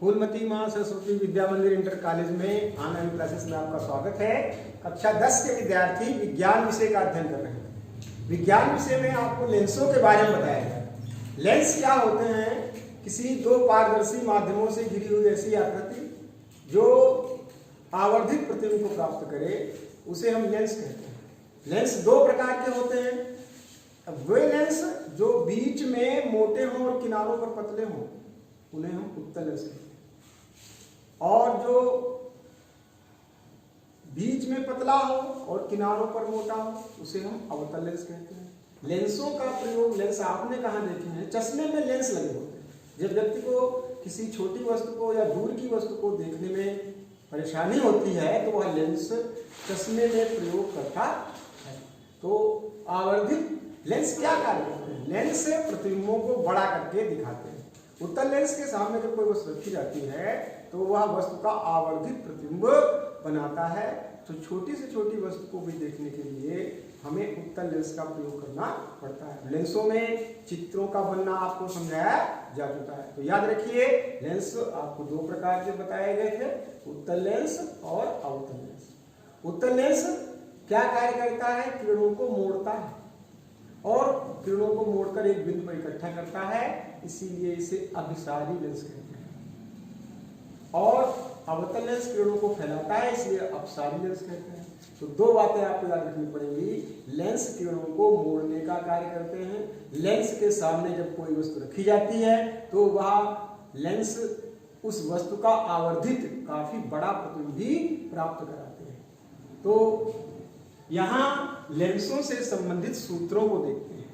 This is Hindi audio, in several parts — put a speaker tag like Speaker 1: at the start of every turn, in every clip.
Speaker 1: फूलमती माँ सरस्वती विद्या मंदिर इंटर कॉलेज में ऑनलाइन क्लासेस में आपका स्वागत है। कक्षा 10 के विद्यार्थी विज्ञान विषय का अध्ययन कर रहे हैं। विज्ञान विषय में आपको लेंसों के बारे में बताया गया। लेंस क्या होते हैं? किसी दो पारदर्शी माध्यमों से घिरी हुई ऐसी आकृति जो आवर्धित प्रतिबिंब को प्राप्त करे, उसे हम लेंस कहते हैं। लेंस दो प्रकार के होते हैं। अब वे लेंस जो बीच में मोटे हों और किनारों पर पतले हों, उन्हें हम उत्तल लेंस कहते हैं। और जो बीच में पतला हो और किनारों पर मोटा हो, उसे हम अवतल लेंस कहते हैं। लेंसों का प्रयोग, लेंस आपने कहाँ देखे हैं? चश्मे में लेंस लगे होते हैं। जब व्यक्ति को किसी छोटी वस्तु को या दूर की वस्तु को देखने में परेशानी होती है तो वह लेंस चश्मे में प्रयोग करता है। तो आवर्धित लेंस क्या कार्य करते हैं? लेंस से प्रतिबिंबों को बड़ा करके दिखाते हैं। उत्तल लेंस के सामने जब कोई वस्तु रखी जाती है तो वह वस्तु का आवर्धित प्रतिबिंब बनाता है। तो छोटी से छोटी वस्तु को भी देखने के लिए हमें उत्तल लेंस का प्रयोग करना पड़ता है। लेंसों में चित्रों का बनना आपको समझाया जा चुका है। तो याद रखिए, लेंस आपको दो प्रकार के बताए गए थे, उत्तल लेंस और अवतल लेंस। उत्तल लेंस क्या कार्य करता है? किरणों को मोड़ता है और किरणों को मोड़कर एक बिंदु पर इकट्ठा करता है, इसीलिए इसे अभिसारी लेंस कहते हैं। और अवतल लेंस किरणों को फैलाता है, इसलिए अपसारी लेंस कहते हैं। तो दो बातें आपको याद रखनी पड़ेंगी। लेंस किरणों को मोड़ने का कार्य करते हैं। लेंस के सामने जब कोई वस्तु रखी जाती है तो वह लेंस उस वस्तु का आवर्धित काफी बड़ा प्रतिबिंब भी प्राप्त कराते हैं। तो यहाँ लेंसों से संबंधित सूत्रों को देखते हैं।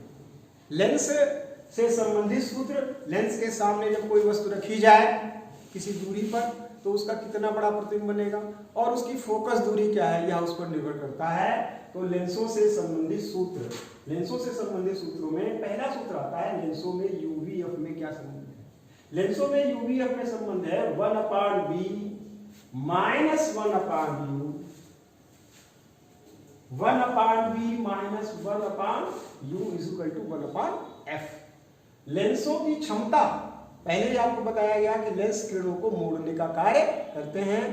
Speaker 1: लेंस से संबंधित सूत्र, लेंस के सामने जब कोई वस्तु रखी जाए किसी दूरी पर तो उसका कितना बड़ा प्रतिबिंब बनेगा और उसकी फोकस दूरी क्या है, यह उस पर निर्भर करता है। तो लेंसों से संबंधित सूत्र, लेंसों से संबंधित सूत्रों में पहला सूत्र आता है लेंसों में यूवीएफ में क्या संबंध है। लेंसों में यूवीएफ में संबंध है 1/b minus 1/u, 1/b minus 1/u is equal to 1/f। लेंसों की क्षमता, पहले ही आपको बताया गया कि लेंस किरणों को मोड़ने का कार्य करते हैं।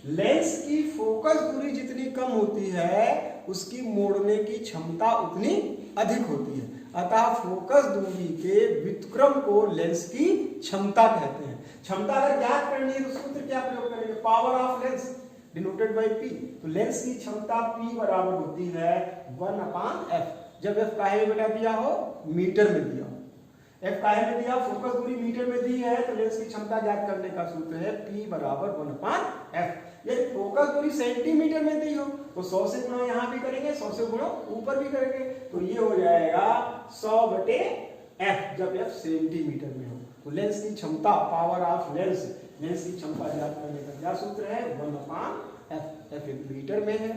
Speaker 1: लेंस की फोकस दूरी जितनी कम होती है उसकी मोड़ने की क्षमता उतनी अधिक होती है। अतः फोकस दूरी के व्युत्क्रम को लेंस की क्षमता कहते हैं। क्षमता अगर ज्ञात करनी है तो सूत्र क्या प्रयोग करेंगे? Power of lens denoted by p। तो लेंस की क्षमता p बराबर होती है 1/f। जब f काहे में बेटा दिया हो? मीटर में दिया हो। f काहे में दिया? फोकस दूरी मीटर में दी है तो लेंस की क्षमता ज्ञात करने का सूत्र है p बराबर 1/f। यदि फोकस दूरी सेंटीमीटर में दी हो तो 100 से गुणा यहाँ भी करेंगे, 100 से गुणा ऊपर भी करेंगे, तो ये हो जाएगा 100/f जब f सेंटीमीटर में हो। तो लेंस की क्षमता, पावर ऑफ लेंस, लेंस की क्षमता ज्ञात करने का क्या सूत्र है? 1/f। f मीटर में है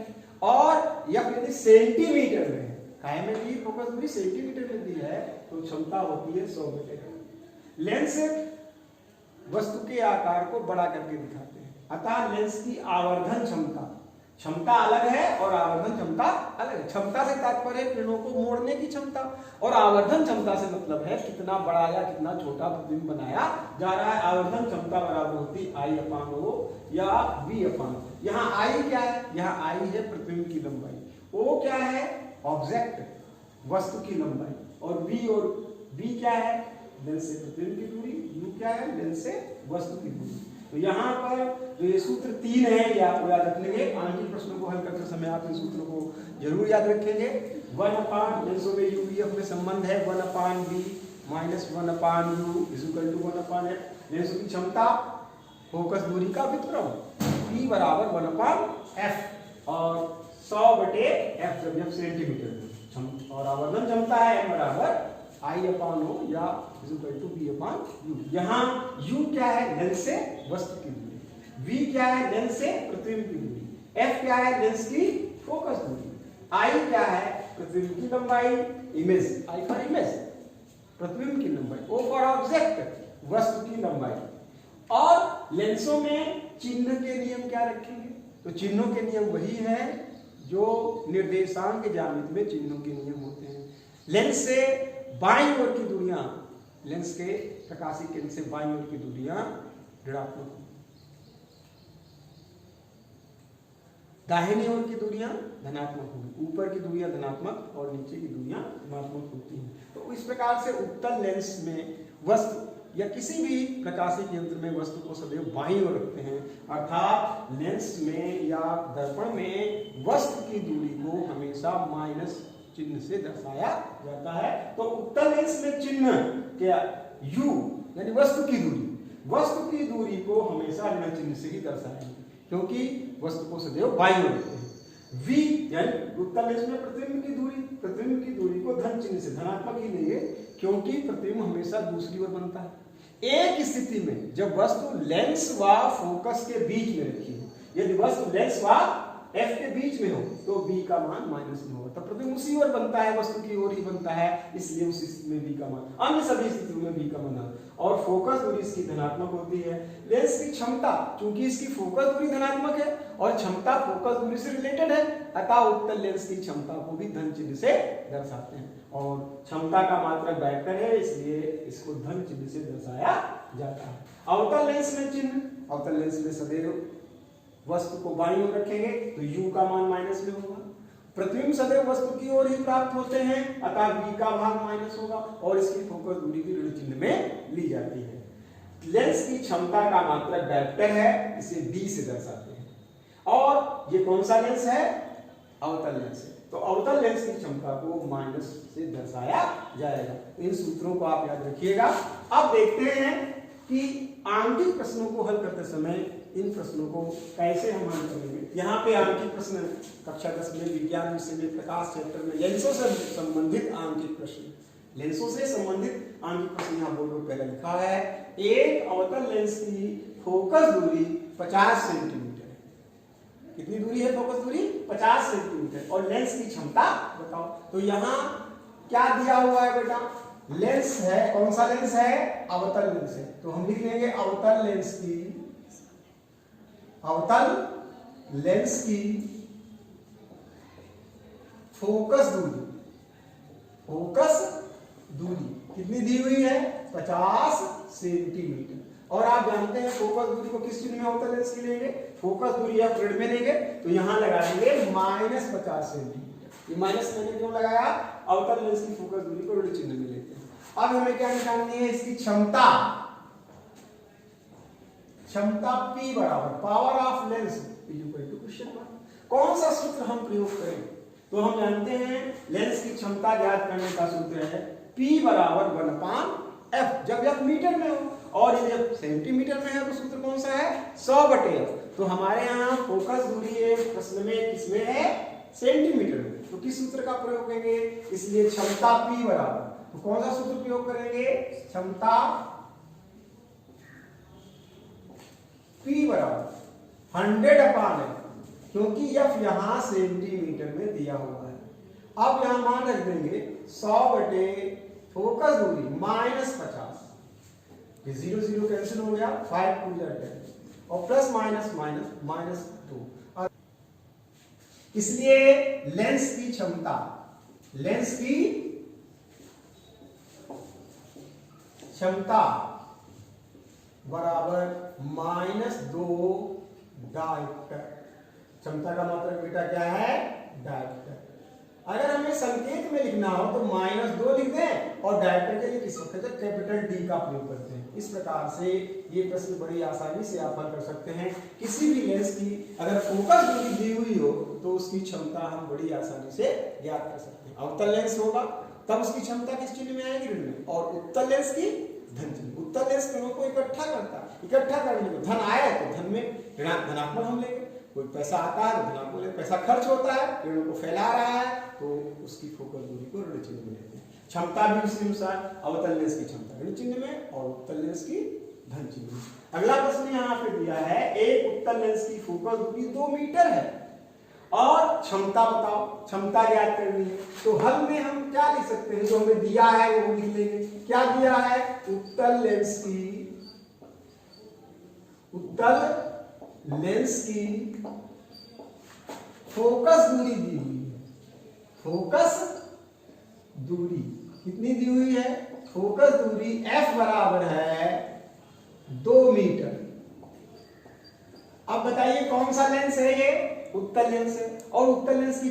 Speaker 1: और f यदि सेंटीमीटर में है, काहे में दी? फोकस दूरी सेंटीमीटर में दी है तो क्षमता होती है 100/f। लेंस वस्तु के आकार को बड़ा करके दिखाते हैं। अतः लेंस की आवर्धन क्षमता, क्षमता अलग है और आवर्धन क्षमता अलग है। क्षमता से तात्पर्य किरणों को मोड़ने की क्षमता और आवर्धन क्षमता से मतलब है कितना बड़ा या कितना छोटा प्रतिबिंब बनाया जा रहा है। आवर्धन क्षमता बराबर होती I/O या V/O। यहाँ I क्या है? यहाँ I है प्रतिबिंब की लंबाई, O क्या है? ऑब्जेक्ट वस्तु की लंबाई, और V क्या है? लेंस से प्रतिबिंब की दूरी, U क्या है? लेंस से वस्तु की दूरी। तो यहाँ पर जो ये सूत्र 3 है ये आपको याद रखेंगे। आंकिक प्रश्नों को हल करते समय आप इन सूत्रों को जरूर याद रखेंगे। 1/, लेंसों में यूवीएफ में संबंध है 1/b minus 1/u is equal to 1/f। लेंसों की क्षमता, फोकस दूरी का व्युत्क्रम p बराबर 1/f और 100/f जब f सेंटीमीटर में, और आवर्धन क्षमता है m बराबर I/O या इज इक्वल टू V/U। यहाँ U क्या है? लेंस से वस्तु की दूरी, V क्या है? लेंस से प्रतिबिंब की दूरी, F क्या है? लेंस की फोकस दूरी, I क्या है? प्रतिबिंब की लंबाई, इमेज, I फॉर इमेज प्रतिबिंब की लंबाई, O फॉर ऑब्जेक्ट वस्तु की लंबाई। और लेंसों में चिन्ह के नियम क्या रखेंगे? तो चिन्हों के नियम वही है जो निर्देशांक ज्यामिति में चिन्हों के नियम होते हैं। लेंस से बाईं ओर की दूरियां, लेंस के प्रकाशीय केंद्र से बाईं ओर की दूरियां ऋणात्मक होगी। दाहिनी ओर की दूरियां धनात्मक होगी, ऊपर की दूरियां धनात्मक और नीचे की दूरियां ऋणात्मक होती हैं। तो इस प्रकार से उत्तल लेंस में वस्तु या किसी भी प्रकाशिक यंत्र में वस्तु को सदैव बाईं ओर रखते हैं, अर्थात लेंस में या दर्पण में वस्तु की दूरी को हमेशा माइनस चिन्ह से दर्शाया जाता है। तो उत्तल लेंस में चिन्ह क्या, u यानी वस्तु की दूरी को हमेशा ऋण चिन्ह से ही दर्शाएंगे, क्योंकि वस्तु को सदैव बाईं ओर रखते हैं। v यानी उत्तल लेंस में प्रतिबिंब की दूरी को धन चिन्ह से, धनात्मक ही लेंगे क्योंकि प्रतिबिंब हमेशा दूसरी ओर बनता है। एक स्थिति में जब वस्तु लेंस व फोकस के बीच में रखी हो, यदि वस्तु लेंस व f के बीच में हो तो b का मान माइनस में होगा, तब प्रतिबिंब उसी ओर बनता है, वस्तु की ओर ही बनता है, इसलिए उस स्थिति में b का मान, अन्य सभी स्थितियों में b का मान, और फोकस दूरी इसकी धनात्मक होती है। लेंस की क्षमता, चूंकि इसकी फोकस दूरी धनात्मक है और क्षमता फोकस दूरी से रिलेटेड है, अतः उत्तल लेंस की क्षमता को भी धन चिन्ह से दर्शाते हैं, और क्षमता का मात्रक वेक्टर है, इसलिए इसको धन चिन्ह से दर्शाया जाता है। अवतल लेंस में चिन्ह, अवतल लेंस में सदैव वस्तु को बाईं ओर रखेंगे तो u का मान माइनस में होगा। प्रतिबिंब सदैव वस्तु की ओर ही प्राप्त होते हैं, अतः v का भाग माइनस होगा और इसकी फोकस दूरी भी ऋण चिन्ह में ली जाती है। लेंस की क्षमता का मात्रक वेक्टर है, इसे b से दर्शाते हैं। और ये कौन सा लेंस है, अवतल लेंस है, तो अवतल लेंस की क्षमता को माइनस से दर्शाया जाएगा। इन सूत्रों को आप याद रखिएगा। अब देखते हैं कि आंकिक प्रश्नों को हल करते समय इन प्रश्नों को कैसे हम हल करेंगे। यहाँ पे आंकिक प्रश्न कक्षा 10 में विज्ञान विषय में प्रकाश चैप्टर में लेंसों से संबंधित आंकिक प्रश्न, लेंसों से संबंधित आंकिक प्रश्न यहाँ बोर्ड पर पहले लिखा है। एक अवतल लेंस की फोकस दूरी 50 सेंटीमीटर है। कितनी दूरी है फोकस दूरी, 50 सेंटीमीटर, और लेंस की क्षमता बताओ। तो यहाँ क्या दिया हुआ है बेटा, लेंस है, कौन सा लेंस है, अवतल लेंस है, तो हम लिख लेंगे अवतल लेंस की फोकस दूरी कितनी दी हुई है, 50 सेंटीमीटर। और आप जानते हैं फोकस दूरी को किस चिन्ह में अवतल लेंस की लेंगे, फोकस दूरी या ऋण में लेंगे, तो यहां लगाएंगे -50 सेंटीमीटर। ये माइनस मैंने क्यों लगाया, अवतल लेंस की फोकस दूरी को ऋण चिन्ह में लेते हैं। अब हमें क्या निकालनी है, इसकी क्षमता P बराबर power of lens equal to question mark. कौन सा सूत्र हम प्रयोग करें, तो हम जानते हैं लेंस की क्षमता ज्ञात करने का सूत्र है P बराबर 1/f, जब f मीटर में हो, और यदि सेंटीमीटर में है तो सूत्र कौन सा है, 100/f। तो हमारे यहाँ फोकस दूरी एक प्रश्न में किसमें है, सेंटीमीटर में, तो किस सूत्र का प्रयोग करेंगे, इसलिए क्षमता P बराबर, तो कौन सा सूत्र प्रयोग करेंगे, क्षमता P बराबर 100/f, क्योंकि f यहां सेंटीमीटर में दिया हुआ है। अब यहां मान रख देंगे 100/, फोकस दूरी -50, ये 0 0 कैंसिल हो गया, 5 2 10, और प्लस माइनस माइनस -2। इसलिए लेंस की क्षमता बराबर -2 डायोप्टर। क्षमता का मतलब बेटा क्या है, डायोप्टर। अगर हमें संकेत में लिखना हो तो -2 लिख दें, और डायोप्टर के लिए किस वक्त कैपिटल D का प्रयोग करते हैं। इस प्रकार से ये प्रश्न बड़ी आसानी से आप हल कर सकते हैं। किसी भी लेंस की अगर फोकस दूरी दी हुई हो तो उसकी क्षमता हम बड़ी आसानी से ज्ञात कर सकते हैं। अवतल लेंस होगा तब उसकी क्षमता किस चिन्ह में आएगी, ऋण में, और उत्तल लेंस की धन चिन्ह। उत्तल लेंस कणों को इकट्ठा करने में धन आया तो धन में धनात्मक हम लेंगे, कोई पैसा आता है तो धनात्मक लेंगे, पैसा खर्च होता है ऋणों को फैला रहा है तो उसकी फोकस दूरी को ऋण चिन्ह में लेते हैं। क्षमता भी उसी अनुसार, अवतल लेंस की क्षमता ऋण चिन्ह में और उत्तल लेंस की धन चिन्ह में। अगला प्रश्न यहाँ पे दिया है, एक उत्तल लेंस की फोकस दूरी 2 मीटर है और क्षमता बताओ, क्षमता ज्ञात करनी है। तो हल में हम क्या लिख सकते हैं, जो हमें दिया है वो लिख लेंगे। क्या दिया है, उत्तल लेंस की फोकस दूरी दी हुई है। फोकस दूरी कितनी दी हुई है, फोकस दूरी f बराबर है 2 मीटर। अब बताइए कौन सा लेंस है ये? उत्तल लेंस है। और उत्तल लेंस की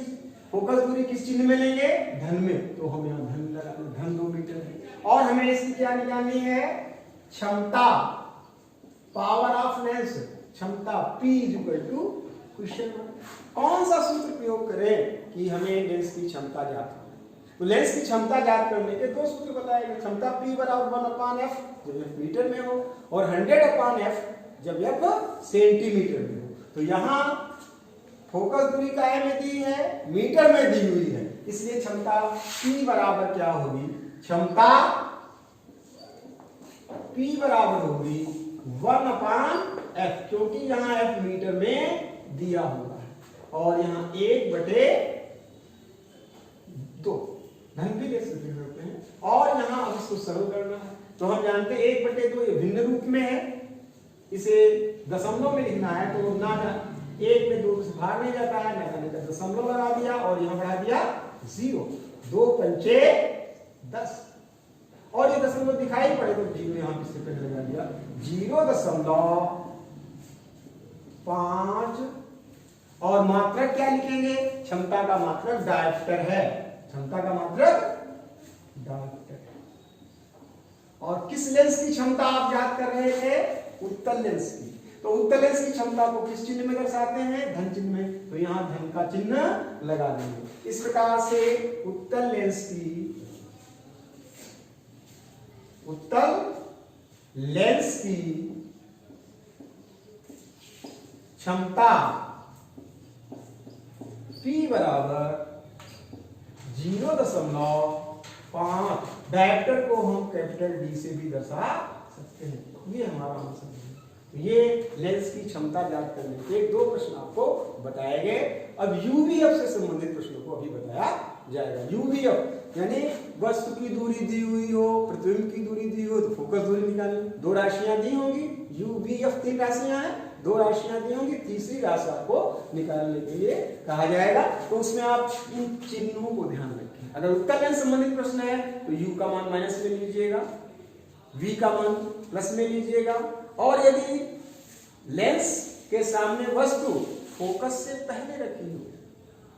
Speaker 1: फोकस दूरी किस चिन्ह में लेंगे? धन में। तो हम यहाँ धन लगा दें, धन 2 मीटर है। और हमें इसकी क्या निकालनी है? क्षमता, पावर ऑफ लेंस, क्षमता P = क्वेश्चन। कौन सा सूत्र प्रयोग करें कि हमें लेंस की क्षमता ज्ञात हो? तो लेंस की क्षमता ज्ञात करने के 2 सूत्र बताए गए। क्षमता P = 1/f जब f मीटर में हो, और 100/f जब f सेंटीमीटर में हो। तो यहाँ फोकस दूरी काहे में दी है? मीटर में दी हुई है, इसलिए क्षमता P बराबर क्या होगी? क्षमता P बराबर होगी 1/f, क्योंकि यहाँ f मीटर में दिया हुआ है, और यहाँ 1/2 धन भी ले सकते हैं। और यहाँ अब इसको सरल करना है, तो हम जानते हैं 1/2 ये भिन्न रूप में है, इसे दशमलव में लिखना है, तो ना 1 में 2 से भाग नहीं जाता है, मैंने दशमलव लगा दिया और यहाँ बढ़ा दिया 0। 2 पंचे 10, और ये दशमलव दिखाई पड़े तो 0 यहाँ इससे पहले लगा दिया। 0.5, और मात्रक क्या लिखेंगे? क्षमता का मात्रक डायप्टर है, क्षमता का मात्रक डायप्टर है। और किस लेंस की क्षमता आप याद कर रहे थे? उत्तल लेंस की। तो उत्तल लेंस की क्षमता को किस चिन्ह में दर्शाते हैं? धन चिन्ह में। तो यहाँ धन का चिन्ह लगा देंगे। इस प्रकार से उत्तल लेंस की क्षमता P बराबर 0.5, डायप्टर को हम कैपिटल D से भी दर्शा सकते हैं। ये हमारा आंसर है। ये लेंस की क्षमता ज्ञात करने के 2 प्रश्न आपको बताए गए। अब यूवीएफ से संबंधित प्रश्नों को अभी बताया जाएगा। यूवीएफ यानी वस्तु की दूरी दी हुई हो, प्रतिबिंब की दूरी दी हो, तो फोकस दूरी निकालनी। 2 राशियां दी होंगी, यूवीएफ 3 राशियां हैं, 2 राशियां दी होंगी, तीसरी राशि आपको निकालने के लिए कहा जाएगा। तो उसमें आप इन चिन्हों को ध्यान रखें। अगर उत्तल लेंस संबंधित प्रश्न है तो यू का मान माइनस में लीजिएगा, वी का मान प्लस में लीजिएगा, और यदि लेंस के सामने वस्तु फोकस से पहले रखी हो,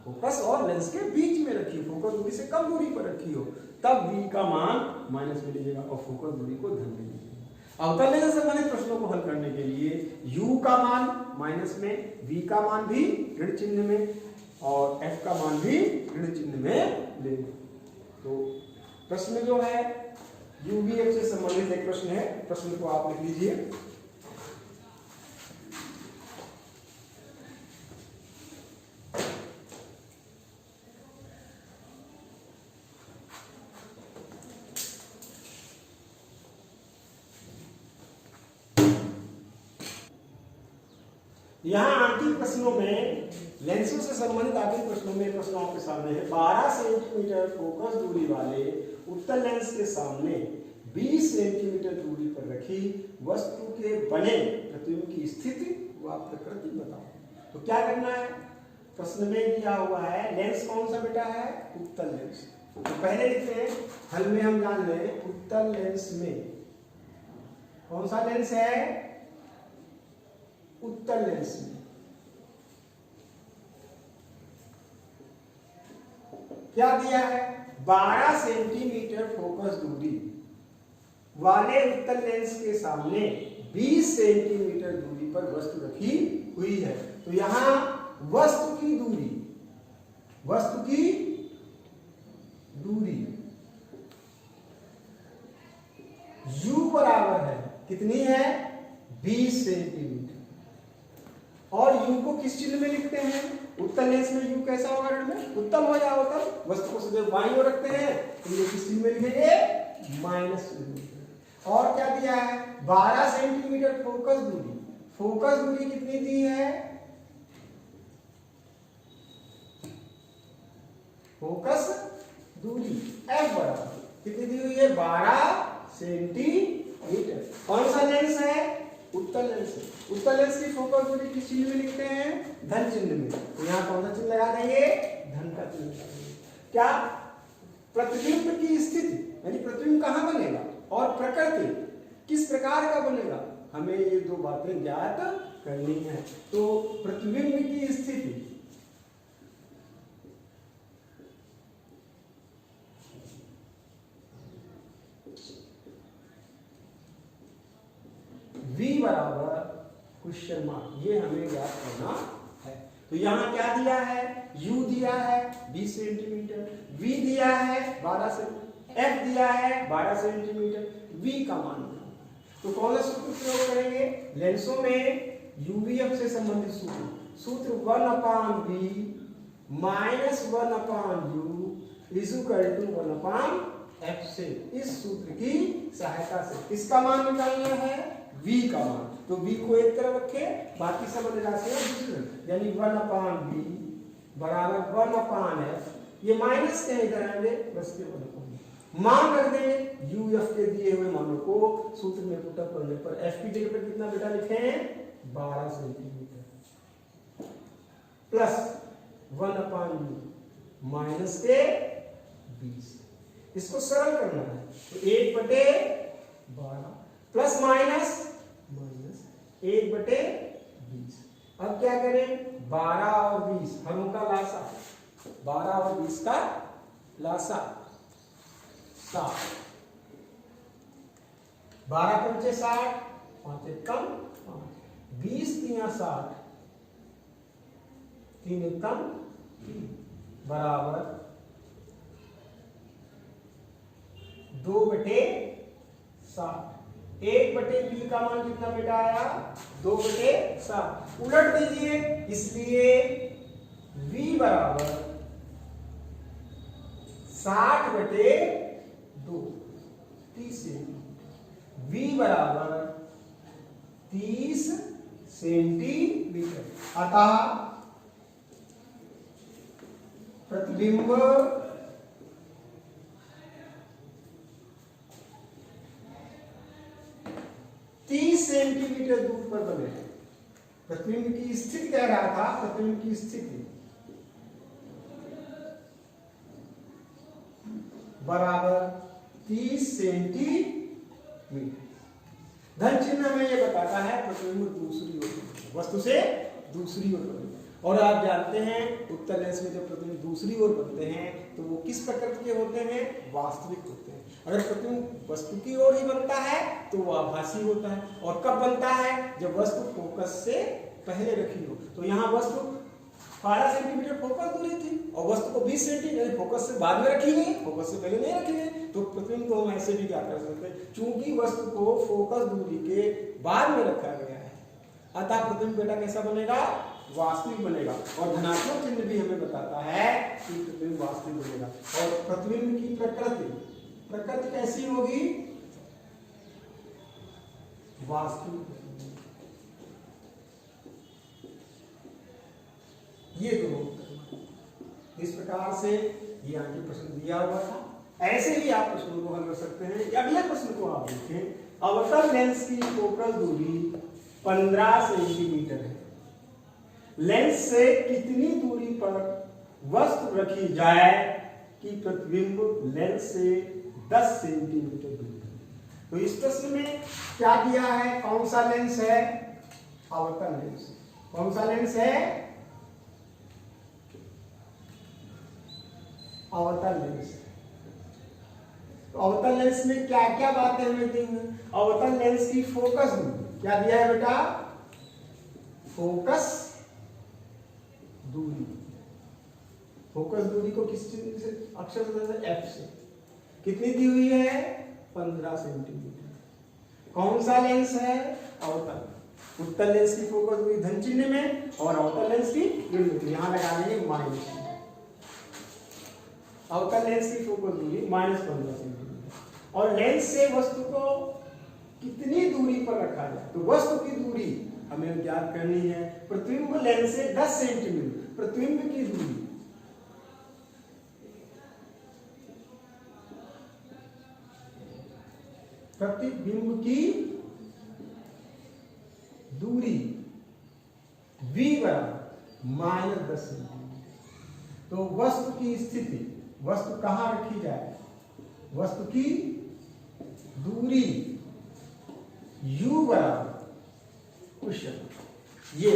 Speaker 1: फोकस और लेंस के बीच में रखी हो, फोकस दूरी से कम दूरी पर रखी हो, तब v का मान माइनस में लीजिएगा और फोकस दूरी को धन में लीजिएगा। अवतल लेंस से संबंधित प्रश्नों को हल करने के लिए u का मान माइनस में, v का मान भी ऋण चिन्ह में, और f का मान भी ऋण चिन्ह में लेंगे। तो प्रश्न जो है यूवीएफ से संबंधित एक प्रश्न है, प्रश्न को आप लिख लीजिए। यहाँ आंतरिक प्रश्नों में लेंसों से संबंधित आंतरिक प्रश्नों में प्रश्न आपके सामने है। 12 सेंटीमीटर फोकस दूरी वाले उत्तल लेंस के सामने 20 सेंटीमीटर दूरी पर रखी वस्तु के बने प्रतिबिंब की स्थिति व प्रकृति बताओ। तो क्या करना है? प्रश्न में दिया हुआ है लेंस कौन सा बेटा है? उत्तल लेंस। तो पहले लिखते हैं, हल में हम जान लें उत्तल लेंस में कौन सा लेंस है? उत्तल लेंस में क्या दिया है? 12 सेंटीमीटर फोकस दूरी वाले उत्तल लेंस के सामने 20 सेंटीमीटर दूरी पर वस्तु रखी हुई है। तो यहां वस्तु की दूरी u बराबर है, कितनी है? 20 सेंटीमीटर। और u को किस चिन्ह में लिखते हैं? उत्तल लेंस में u कैसा होगा? ऋण में। उत्तल हो या अवतल? वस्तु को सीधे बाईं ओर रखते हैं तो ये किस चिन्ह में लिखेंगे? माइनस चिन्ह। और क्या दिया है? 12 सेंटीमीटर फोकस दूरी। फोकस दूरी कितनी दी है? फोकस दूरी f बराबर कितनी दी हुई है? 12 सेंटीमीटर। कौन सा लेंस है? उत्तल लेंस। उत्तल लेंस की फोकस दूरी किस चिन्ह में लिखते हैं? धन चिन्ह में। तो यहाँ कौन सा चिन्ह लगा देंगे? धन का चिन्ह लगा देंगे। क्या प्रतिबिंब की स्थिति यानी प्रतिबिंब कहाँ बनेगा और प्रकृति किस प्रकार का बनेगा? हमें ये दो बातें ज्ञात करनी है। तो प्रतिबिंब की स्थिति v बराबर क्वेश्चन मार्क, ये हमें ज्ञात करना है। तो यहाँ क्या दिया है, u दिया है 20 सेंटीमीटर, v दिया है 12 सेंटीमीटर, f दिया है 12 सेंटीमीटर, v का मान दिया। तो कौन सा सूत्र प्रयोग करेंगे, लेंसों में uvf से संबंधित सूत्र 1/v minus 1/u is equal to 1/f से, इस सूत्र की सहायता से किसका मान निकालना है, v का मान। तो v को एक तरफ रखे, बाकी सब राशियां दूसरी तरफ, यानी 1/v बराबर 1/f, ये माइनस के इधर आएंगे बस के 1/v, मान रख देंगे uf के दिए हुए मानों को सूत्र में पुटअप करने पर f की जगह पर कितना बेटा लिखे हैं 12 सेंटीमीटर प्लस 1/u माइनस के 20, इसको सरल करना है तो 1/12 प्लस माइनस 1/20। अब क्या करें, 12 और 20 हरों का लासा, 12 और 20 का लासा 60, 12 पंचे 60, 5 कम 20 3 60, 3 कम 3 बराबर 2/60। 1/b का मान कितना बेटा आया 2/7, उलट दीजिए, इसलिए v बराबर 60/2 30 सेंटीमीटर, v बराबर 30 सेंटीमीटर। अतः प्रतिबिंब 30 सेंटीमीटर दूर पर बने। प्रतिबिंब की स्थिति कह रहा था, प्रतिबिंब की स्थिति बराबर 30 सेंटीमीटर। धन चिन्ह हमें यह बताता है प्रतिबिंब दूसरी ओर, वस्तु से दूसरी ओर बने। और आप जानते हैं उत्तल लेंस में जब प्रतिबिंब दूसरी ओर बनते हैं तो वो किस प्रकृति के होते हैं, वास्तविक होते हैं। अगर प्रतिबिंब वस्तु की ओर ही बनता है तो वो आभासी होता है। और कब बनता है, जब वस्तु फोकस से पहले रखी हो। तो यहाँ वस्तु 12 सेंटीमीटर फोकस दूरी थी और वस्तु को 20 सेंटीमीटर फोकस से बाद में रखी गई, फोकस से पहले नहीं रखी गई। तो प्रतिबिंब को हम ऐसे भी क्या कर सकते हैं, चूंकि वस्तु को फोकस दूरी के बाद में रखा गया है, अतः प्रतिबिंब बेटा कैसा बनेगा, वास्तविक बनेगा। और धनात्मक चिन्ह भी हमें बताता है कि प्रतिबिंब वास्तविक बनेगा। और प्रतिबिंब की प्रकृति कैसी होगी, वास्तविक। ये दोनों इस प्रकार से ये आगे प्रश्न दिया हुआ था। ऐसे ही आप प्रश्नों को हल कर सकते हैं। अगले प्रश्न को आप देखें, अवतल लेंस की फोकस दूरी 15 सेंटीमीटर है। लेंस से कितनी दूरी पर वस्तु रखी जाए कि प्रतिबिंब लेंस से 10 सेंटीमीटर दूर है। तो इस प्रश्न में क्या दिया है, कौन सा लेंस है, अवतल लेंस। कौन सा लेंस है, अवतल लेंस। तो अवतल लेंस में क्या क्या बातें हमें दी हैं, अवतल लेंस की फोकस दूरी क्या दिया है बेटा, फोकस दूरी। फोकस दूरी को किस चिन्ह से, अक्षर से, एफ से। कितनी दी हुई है, 15 सेंटीमीटर। कौन सा लेंस है, अवतल। उत्तल लेंस की फोकस दूरी धन चिन्ह में और अवतल लेंस की ऋण में, यहां लगा देंगे माइनस। अवतल लेंस की फोकस दूरी -15 सेंटीमीटर। और लेंस से वस्तु को कितनी दूरी पर रखा जाए, तो वस्तु की दूरी हमें ज्ञात करनी है। प्रतिबिंब लेंस से 10 सेंटीमीटर, प्रतिबिंब की दूरी प्रतिबिंब की दूरी v बराबर -10 सेंटीमीटर। तो वस्तु की स्थिति, वस्तु कहां रखी जाए, वस्तु की दूरी u बराबर क्वेश्चन ये।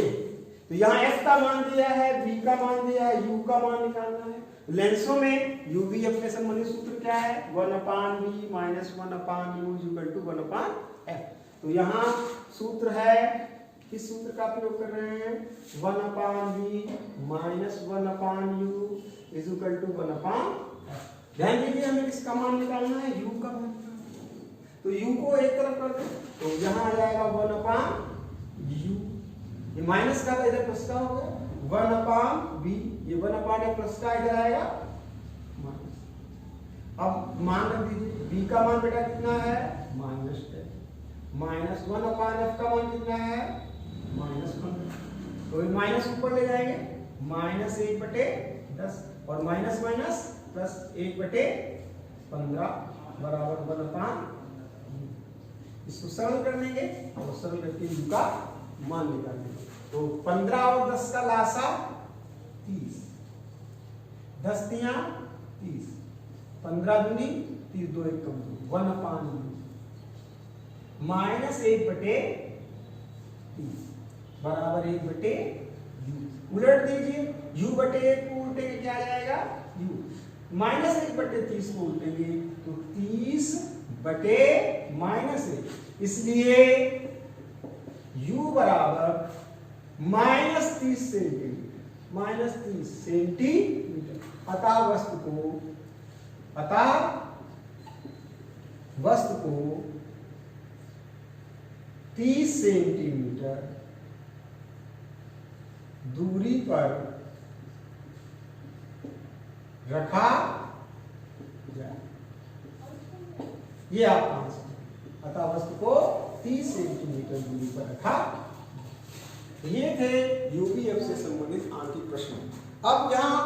Speaker 1: तो यहाँ f का मान दिया है, b का मान दिया है, u का मान निकालना है। लेंसों में u v f के संबंधित सूत्र क्या है? 1/b minus 1/u equal to 1/f। तो यहाँ सूत्र है, किस सूत्र का प्रयोग कर रहे हैं? 1/b minus 1/u is equal to 1/f। ध्यान दीजिए हमें किसका मान निकालना है? u का मान। तो u को एक तरफ कर दें तो यहाँ आ जाएगा 1/u, ये माइनस का इधर प्लस का हो गया 1/b, ये 1/f प्लस का इधर आएगा माइनस। अब मान रख दीजिए b का मान बेटा कितना है? -10 माइनस 1/f का मान कितना है? -15। तो ये माइनस ऊपर ले जाएंगे, -1/10 और माइनस माइनस प्लस 1/15 बराबर 1/। इसको सरल कर लेंगे और सरल करके u का मान निकालेंगे। तो 15 और 10 का लासा 30, 10 तिया 30, 15 दूनी 30, 2 1 कम 1/u माइनस 1/30 बराबर 1/u। उलट दीजिए, u बटे 1 को उल्टेंगे क्या आ जाएगा? u। माइनस 1/30 को उल्टेंगे तो 30 बटे -1, इसलिए u बराबर -30 सेंटीमीटर, -30 सेंटीमीटर। अतः वस्तु को 30 सेंटीमीटर दूरी पर रखा जाए। ये आप आंसर। अतः वस्तु को 30 सेंटीमीटर दूरी पर रखा। ये थे यूवीएफ से संबंधित आंतरिक प्रश्न। अब यहाँ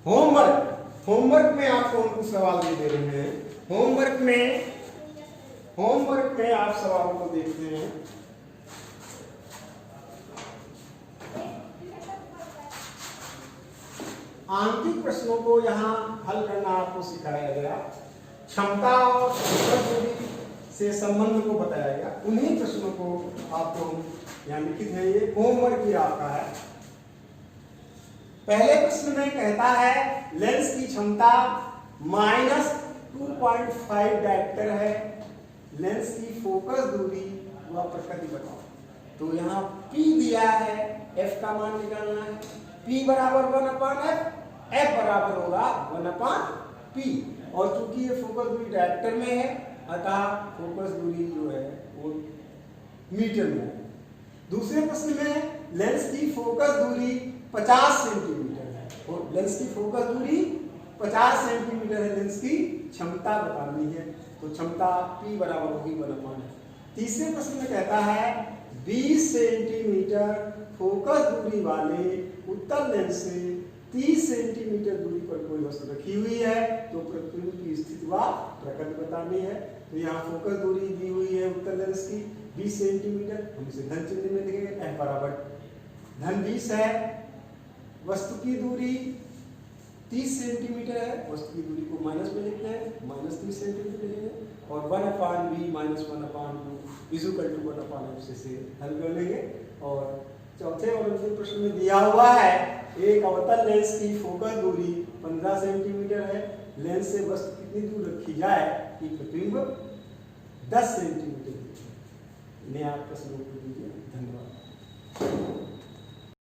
Speaker 1: होमवर्क में आपको कुछ सवाल दे रहे हैं। होमवर्क में आप सवालों को देखते हैं। आंतरिक प्रश्नों को यहाँ हल करना आपको सिखाया गया। क्षमता और दूरी से संबंध को बताया गया। उन्हीं प्रश्नों को आपको यहाँ लिखित है, ये होमवर्क ही आपका है। पहले प्रश्न में कहता है लेंस की क्षमता -2.5 डायप्टर है, लेंस की फोकस दूरी व प्रकृति बताओ। तो यहाँ P दिया है, F का मान निकालना है। P बराबर 1/f, F बराबर होगा 1/p। और चूंकि ये फोकस दूरी डायप्टर में है अतः फोकस दूरी जो है वो मीटर में है। दूसरे प्रश्न में लेंस की फोकस दूरी 50 सेंटीमीटर है और लेंस की फोकस दूरी 50 सेंटीमीटर है। लेंस की क्षमता बतानी है तो क्षमता P बराबर होगी 1/f। तीसरे प्रश्न में कहता है 20 सेंटीमीटर फोकस दूरी वाले उत्तल लेंस से 30 सेंटीमीटर दूरी पर कोई वस्तु रखी हुई है तो प्रतिबिंब की स्थिति व प्रकृति बतानी है। तो यहाँ फोकस दूरी दी हुई है उत्तल लेंस की 20 सेंटीमीटर, हम इसे धन चिन्ह में लिखेंगे, f बराबर -20 है। वस्तु की दूरी 30 सेंटीमीटर है, वस्तु की दूरी को माइनस में लिखते हैं, -30 सेंटीमीटर लिखेंगे और 1/b minus 1/u is equal to 1/f से हल कर लेंगे। और चौथे और अंतिम प्रश्न में दिया हुआ है एक अवतल लेंस की फोकस दूरी 15 सेंटीमीटर है, लेंस से वस्तु कितनी दूर रखी जाए कि प्रतिबिंब 10 सेंटीमीटर। इन्हें आप प्रश्नों को दीजिए। धन्यवाद।